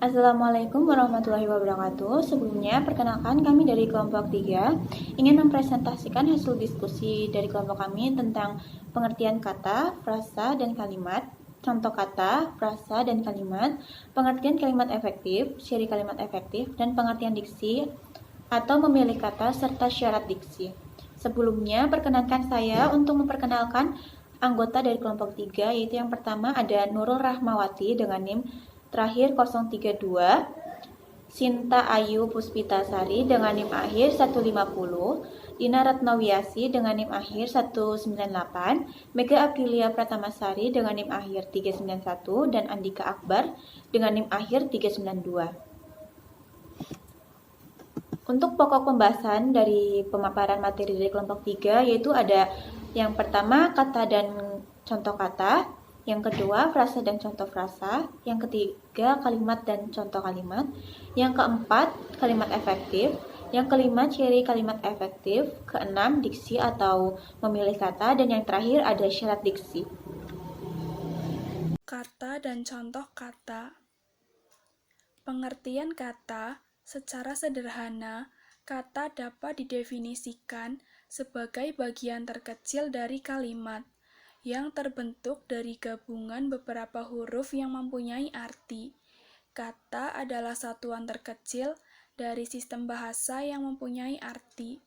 Assalamualaikum warahmatullahi wabarakatuh. Sebelumnya, perkenalkan kami dari kelompok 3 ingin mempresentasikan hasil diskusi dari kelompok kami tentang pengertian kata, frasa, dan kalimat, contoh kata, frasa, dan kalimat, pengertian kalimat efektif, ciri kalimat efektif, dan pengertian diksi atau memilih kata serta syarat diksi. Sebelumnya, perkenankan saya untuk memperkenalkan anggota dari kelompok 3, yaitu yang pertama ada Nurul Rahmawati dengan NIM terakhir 032, Sinta Ayu Puspitasari dengan NIM akhir 150, Dina Ratnawiasi dengan NIM akhir 198, Mega Aprilia Pratamasari dengan NIM akhir 391, dan Andika Akbar dengan NIM akhir 392. Untuk pokok pembahasan dari pemaparan materi dari kelompok 3 yaitu ada yang pertama kata dan contoh kata, yang kedua frasa dan contoh frasa, yang ketiga kalimat dan contoh kalimat, yang keempat kalimat efektif, yang kelima ciri kalimat efektif, keenam diksi atau memilih kata, dan yang terakhir ada syarat diksi. Kata dan contoh kata. Pengertian kata secara sederhana, kata dapat didefinisikan sebagai bagian terkecil dari kalimat yang terbentuk dari gabungan beberapa huruf yang mempunyai arti. Kata adalah satuan terkecil dari sistem bahasa yang mempunyai arti.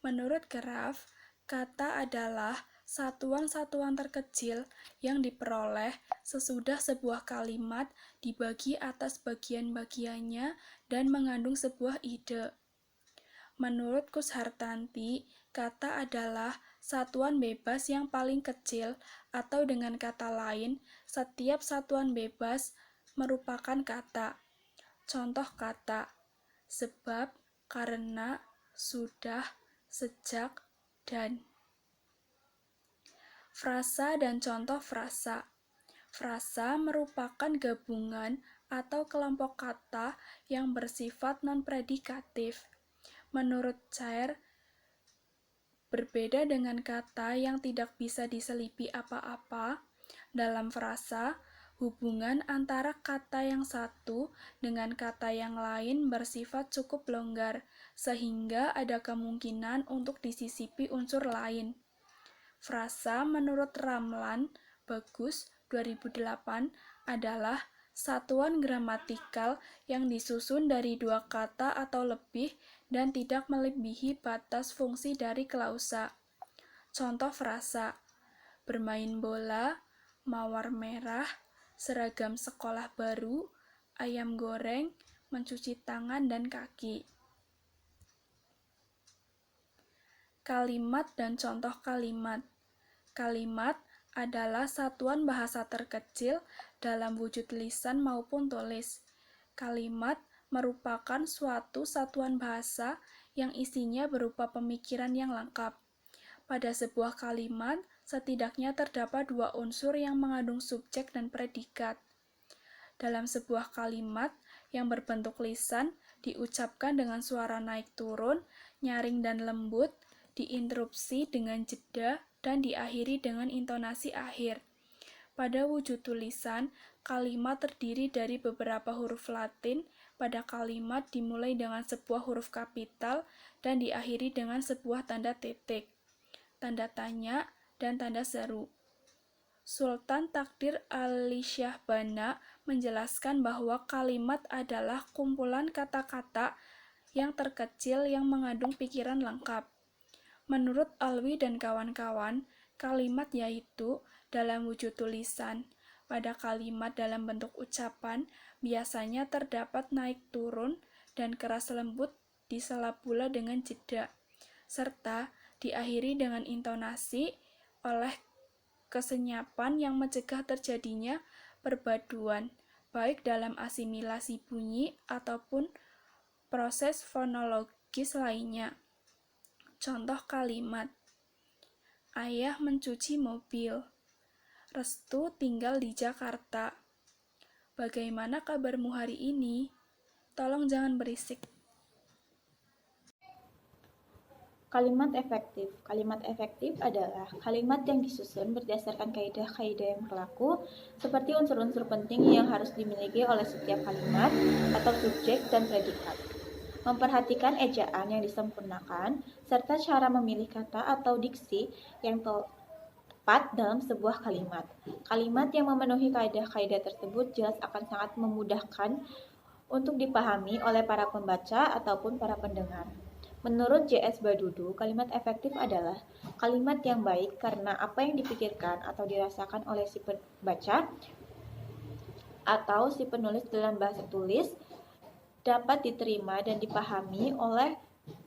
Menurut Graf, kata adalah satuan-satuan terkecil yang diperoleh sesudah sebuah kalimat dibagi atas bagian-bagiannya dan mengandung sebuah ide. Menurut Kushartanti, kata adalah satuan bebas yang paling kecil, atau dengan kata lain, setiap satuan bebas merupakan kata. Contoh kata: sebab, karena, sudah, sejak, dan. Frasa dan contoh frasa. Frasa merupakan gabungan atau kelompok kata yang bersifat non-predikatif. Menurut Cair, berbeda dengan kata yang tidak bisa diselipi apa-apa, dalam frasa, hubungan antara kata yang satu dengan kata yang lain bersifat cukup longgar, sehingga ada kemungkinan untuk disisipi unsur lain. Frasa menurut Ramlan Bagus 2008 adalah satuan gramatikal yang disusun dari dua kata atau lebih dan tidak melebihi batas fungsi dari klausa. Contoh frasa: bermain bola, mawar merah, seragam sekolah baru, ayam goreng, mencuci tangan dan kaki. Kalimat dan contoh kalimat. Kalimat adalah satuan bahasa terkecil dalam wujud lisan maupun tulis. Kalimat merupakan suatu satuan bahasa yang isinya berupa pemikiran yang lengkap. Pada sebuah kalimat, setidaknya terdapat dua unsur yang mengandung subjek dan predikat. Dalam sebuah kalimat yang berbentuk lisan, diucapkan dengan suara naik turun, nyaring dan lembut, diinterupsi dengan jeda, dan diakhiri dengan intonasi akhir. Pada wujud tulisan, kalimat terdiri dari beberapa huruf Latin. Pada kalimat dimulai dengan sebuah huruf kapital dan diakhiri dengan sebuah tanda titik, tanda tanya, dan tanda seru. Sultan Takdir Ali Syahbana menjelaskan bahwa kalimat adalah kumpulan kata-kata yang terkecil yang mengandung pikiran lengkap. Menurut Alwi dan kawan-kawan, kalimat yaitu dalam wujud tulisan. Pada kalimat dalam bentuk ucapan, biasanya terdapat naik turun dan keras lembut disela pula dengan jeda, serta diakhiri dengan intonasi oleh kesenyapan yang mencegah terjadinya perpaduan, baik dalam asimilasi bunyi ataupun proses fonologis lainnya. Contoh kalimat: ayah mencuci mobil, Restu tinggal di Jakarta. Bagaimana kabarmu hari ini? Tolong jangan berisik. Kalimat efektif. Kalimat efektif adalah kalimat yang disusun berdasarkan kaidah-kaidah yang berlaku, seperti unsur-unsur penting yang harus dimiliki oleh setiap kalimat atau subjek dan predikat. Memperhatikan ejaan yang disempurnakan, serta cara memilih kata atau diksi yang tepat dalam sebuah kalimat. Kalimat yang memenuhi kaidah-kaidah tersebut jelas akan sangat memudahkan untuk dipahami oleh para pembaca ataupun para pendengar. Menurut J.S. Badudu, kalimat efektif adalah kalimat yang baik karena apa yang dipikirkan atau dirasakan oleh si pembaca atau si penulis dalam bahasa tulis dapat diterima dan dipahami oleh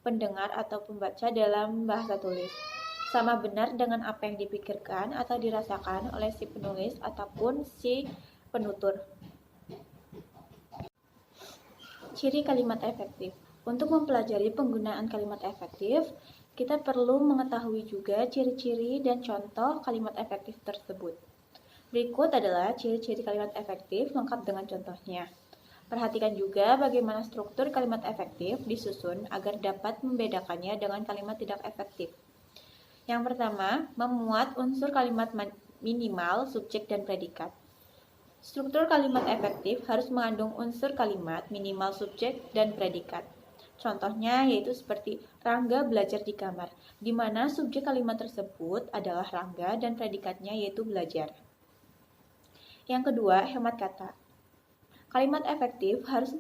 pendengar atau pembaca dalam bahasa tulis. Sama benar dengan apa yang dipikirkan atau dirasakan oleh si penulis ataupun si penutur. Ciri kalimat efektif. Untuk mempelajari penggunaan kalimat efektif, kita perlu mengetahui juga ciri-ciri dan contoh kalimat efektif tersebut. Berikut adalah ciri-ciri kalimat efektif lengkap dengan contohnya. Perhatikan juga bagaimana struktur kalimat efektif disusun agar dapat membedakannya dengan kalimat tidak efektif. Yang pertama, memuat unsur kalimat minimal, subjek, dan predikat. Struktur kalimat efektif harus mengandung unsur kalimat, minimal subjek, dan predikat. Contohnya yaitu seperti Rangga belajar di kamar, di mana subjek kalimat tersebut adalah Rangga dan predikatnya yaitu belajar. Yang kedua, hemat kata. Kalimat efektif harus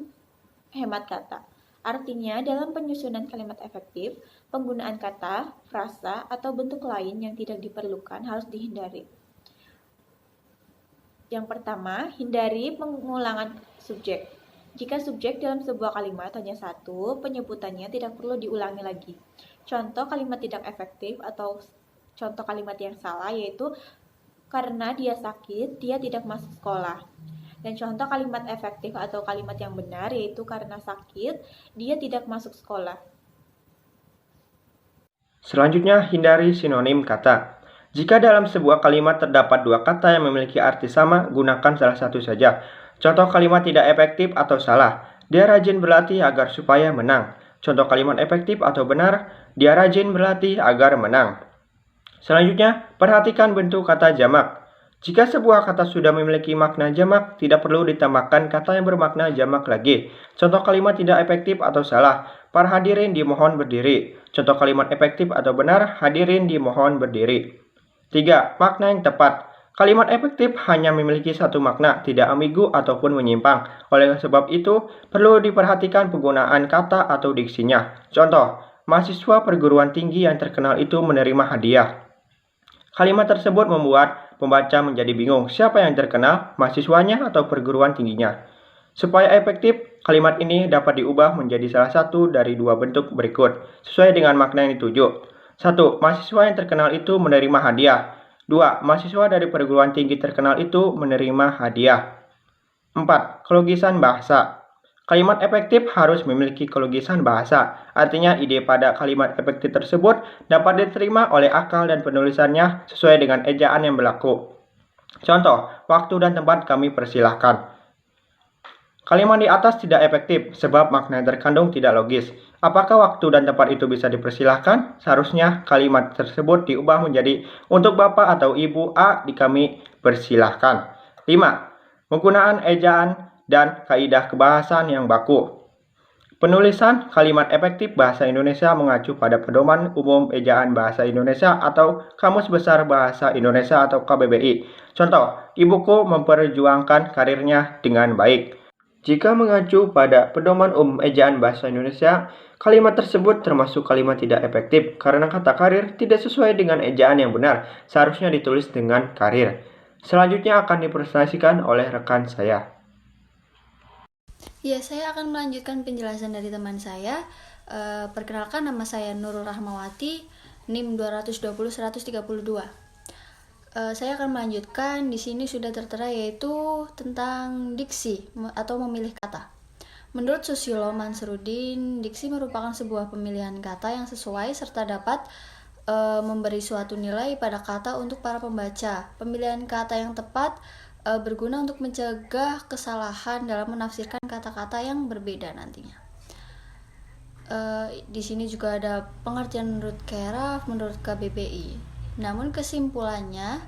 hemat kata. Artinya, dalam penyusunan kalimat efektif, penggunaan kata, frasa, atau bentuk lain yang tidak diperlukan harus dihindari. Yang pertama, hindari pengulangan subjek. Jika subjek dalam sebuah kalimat hanya satu, penyebutannya tidak perlu diulangi lagi. Contoh kalimat tidak efektif atau contoh kalimat yang salah yaitu karena dia sakit, dia tidak masuk sekolah. Dan contoh kalimat efektif atau kalimat yang benar yaitu karena sakit, dia tidak masuk sekolah. Selanjutnya, hindari sinonim kata. Jika dalam sebuah kalimat terdapat dua kata yang memiliki arti sama, gunakan salah satu saja. Contoh kalimat tidak efektif atau salah. Dia rajin berlatih agar supaya menang. Contoh kalimat efektif atau benar. Dia rajin berlatih agar menang. Selanjutnya, perhatikan bentuk kata jamak. Jika sebuah kata sudah memiliki makna jamak, tidak perlu ditambahkan kata yang bermakna jamak lagi. Contoh kalimat tidak efektif atau salah. Para hadirin dimohon berdiri. Contoh kalimat efektif atau benar, hadirin dimohon berdiri. 3. Makna yang tepat. Kalimat efektif hanya memiliki satu makna, tidak ambigu ataupun menyimpang. Oleh sebab itu, perlu diperhatikan penggunaan kata atau diksinya. Contoh, mahasiswa perguruan tinggi yang terkenal itu menerima hadiah. Kalimat tersebut membuat pembaca menjadi bingung siapa yang terkenal, mahasiswanya atau perguruan tingginya. Supaya efektif, kalimat ini dapat diubah menjadi salah satu dari dua bentuk berikut, sesuai dengan makna yang dituju. 1. Mahasiswa yang terkenal itu menerima hadiah. 2. Mahasiswa dari perguruan tinggi terkenal itu menerima hadiah. 4. Kelogisan bahasa. Kalimat efektif harus memiliki kelogisan bahasa. Artinya ide pada kalimat efektif tersebut dapat diterima oleh akal dan penulisannya sesuai dengan ejaan yang berlaku. Contoh, waktu dan tempat kami persilahkan. Kalimat di atas tidak efektif sebab makna yang terkandung tidak logis. Apakah waktu dan tempat itu bisa dipersilahkan? Seharusnya kalimat tersebut diubah menjadi untuk Bapak atau Ibu A di kami persilahkan. 5. Penggunaan ejaan dan kaidah kebahasaan yang baku. Penulisan kalimat efektif bahasa Indonesia mengacu pada Pedoman Umum Ejaan Bahasa Indonesia atau Kamus Besar Bahasa Indonesia atau KBBI. Contoh, ibuku memperjuangkan karirnya dengan baik. Jika mengacu pada Pedoman Umum Ejaan Bahasa Indonesia, kalimat tersebut termasuk kalimat tidak efektif karena kata karir tidak sesuai dengan ejaan yang benar, seharusnya ditulis dengan karir. Selanjutnya akan dipresentasikan oleh rekan saya. Ya, saya akan melanjutkan penjelasan dari teman saya. Perkenalkan, nama saya Nurul Rahmawati, NIM 220-132. Saya akan melanjutkan, di sini sudah tertera yaitu tentang diksi atau memilih kata. Menurut Susilo Mansyurudin, diksi merupakan sebuah pemilihan kata yang sesuai serta dapat memberi suatu nilai pada kata untuk para pembaca. Pemilihan kata yang tepat berguna untuk mencegah kesalahan dalam menafsirkan kata-kata yang berbeda nantinya. Di sini juga ada pengertian menurut Keraf, menurut KBBI. Namun kesimpulannya,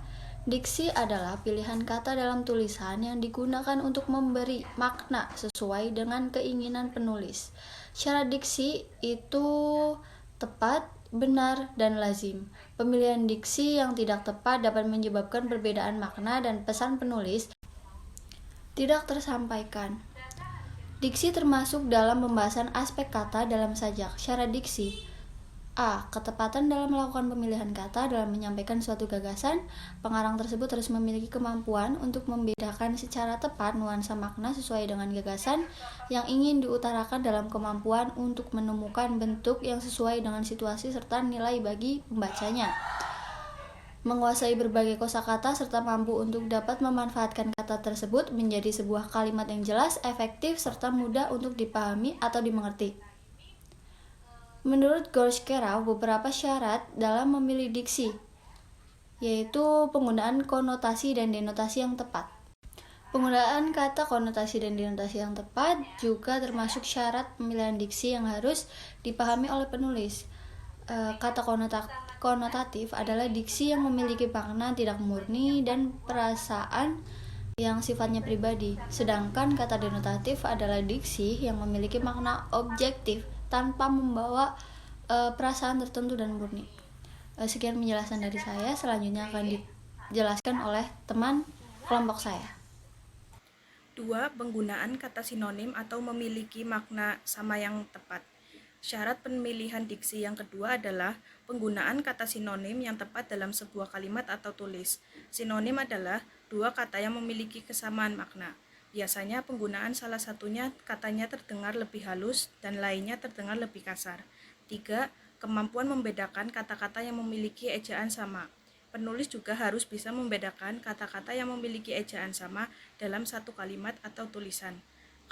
diksi adalah pilihan kata dalam tulisan yang digunakan untuk memberi makna sesuai dengan keinginan penulis. Syarat diksi itu tepat, benar, dan lazim. Pemilihan diksi yang tidak tepat dapat menyebabkan perbedaan makna dan pesan penulis tidak tersampaikan. Diksi termasuk dalam pembahasan aspek kata dalam sajak. Syarat diksi: A. Ketepatan dalam melakukan pemilihan kata dalam menyampaikan suatu gagasan. Pengarang tersebut harus memiliki kemampuan untuk membedakan secara tepat nuansa makna sesuai dengan gagasan yang ingin diutarakan dalam kemampuan untuk menemukan bentuk yang sesuai dengan situasi serta nilai bagi pembacanya. Menguasai berbagai kosakata serta mampu untuk dapat memanfaatkan kata tersebut menjadi sebuah kalimat yang jelas, efektif, serta mudah untuk dipahami atau dimengerti. Menurut Gorshkerov, beberapa syarat dalam memilih diksi, yaitu penggunaan konotasi dan denotasi yang tepat. Penggunaan kata konotasi dan denotasi yang tepat juga termasuk syarat pemilihan diksi yang harus dipahami oleh penulis. Kata konotatif adalah diksi yang memiliki makna tidak murni dan perasaan yang sifatnya pribadi, sedangkan kata denotatif adalah diksi yang memiliki makna objektif tanpa membawa perasaan tertentu dan murni. Sekian penjelasan dari saya, selanjutnya akan dijelaskan oleh teman kelompok saya. 2. Penggunaan kata sinonim atau memiliki makna sama yang tepat. Syarat pemilihan diksi yang kedua adalah penggunaan kata sinonim yang tepat dalam sebuah kalimat atau tulis. Sinonim adalah dua kata yang memiliki kesamaan makna. Biasanya penggunaan salah satunya katanya terdengar lebih halus dan lainnya terdengar lebih kasar. 3. Kemampuan membedakan kata-kata yang memiliki ejaan sama. Penulis juga harus bisa membedakan kata-kata yang memiliki ejaan sama dalam satu kalimat atau tulisan.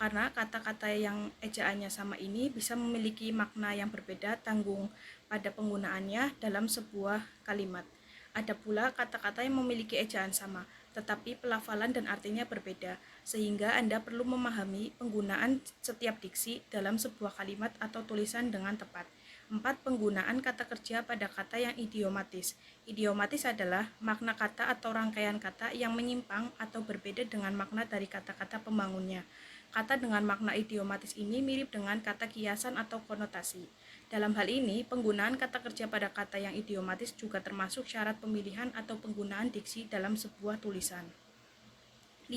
Karena kata-kata yang ejaannya sama ini bisa memiliki makna yang berbeda tanggung pada penggunaannya dalam sebuah kalimat. Ada pula kata-kata yang memiliki ejaan sama, tetapi pelafalan dan artinya berbeda, sehingga Anda perlu memahami penggunaan setiap diksi dalam sebuah kalimat atau tulisan dengan tepat. 4. Penggunaan kata kerja pada kata yang idiomatis. Idiomatis adalah makna kata atau rangkaian kata yang menyimpang atau berbeda dengan makna dari kata-kata pembangunnya. Kata dengan makna idiomatis ini mirip dengan kata kiasan atau konotasi. Dalam hal ini, penggunaan kata kerja pada kata yang idiomatis juga termasuk syarat pemilihan atau penggunaan diksi dalam sebuah tulisan. 5.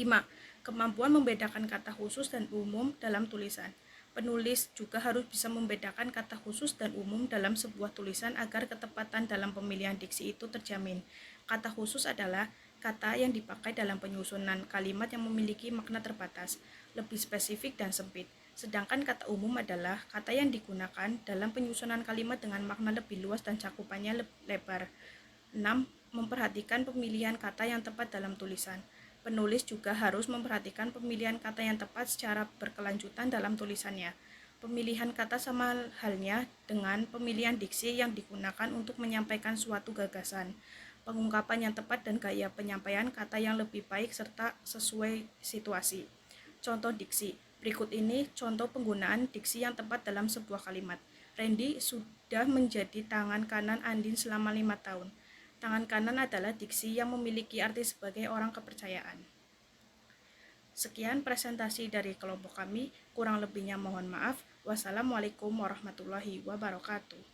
Kemampuan membedakan kata khusus dan umum dalam tulisan. Penulis juga harus bisa membedakan kata khusus dan umum dalam sebuah tulisan agar ketepatan dalam pemilihan diksi itu terjamin. Kata khusus adalah kata yang dipakai dalam penyusunan kalimat yang memiliki makna terbatas, lebih spesifik dan sempit. Sedangkan kata umum adalah kata yang digunakan dalam penyusunan kalimat dengan makna lebih luas dan cakupannya lebar. 6. Memperhatikan pemilihan kata yang tepat dalam tulisan. Penulis juga harus memperhatikan pemilihan kata yang tepat secara berkelanjutan dalam tulisannya. Pemilihan kata sama halnya dengan pemilihan diksi yang digunakan untuk menyampaikan suatu gagasan. Pengungkapan yang tepat dan gaya penyampaian kata yang lebih baik serta sesuai situasi. Contoh diksi. Berikut ini contoh penggunaan diksi yang tepat dalam sebuah kalimat. Randy sudah menjadi tangan kanan Andin selama 5 tahun. Tangan kanan adalah diksi yang memiliki arti sebagai orang kepercayaan. Sekian presentasi dari kelompok kami, kurang lebihnya mohon maaf. Wassalamualaikum warahmatullahi wabarakatuh.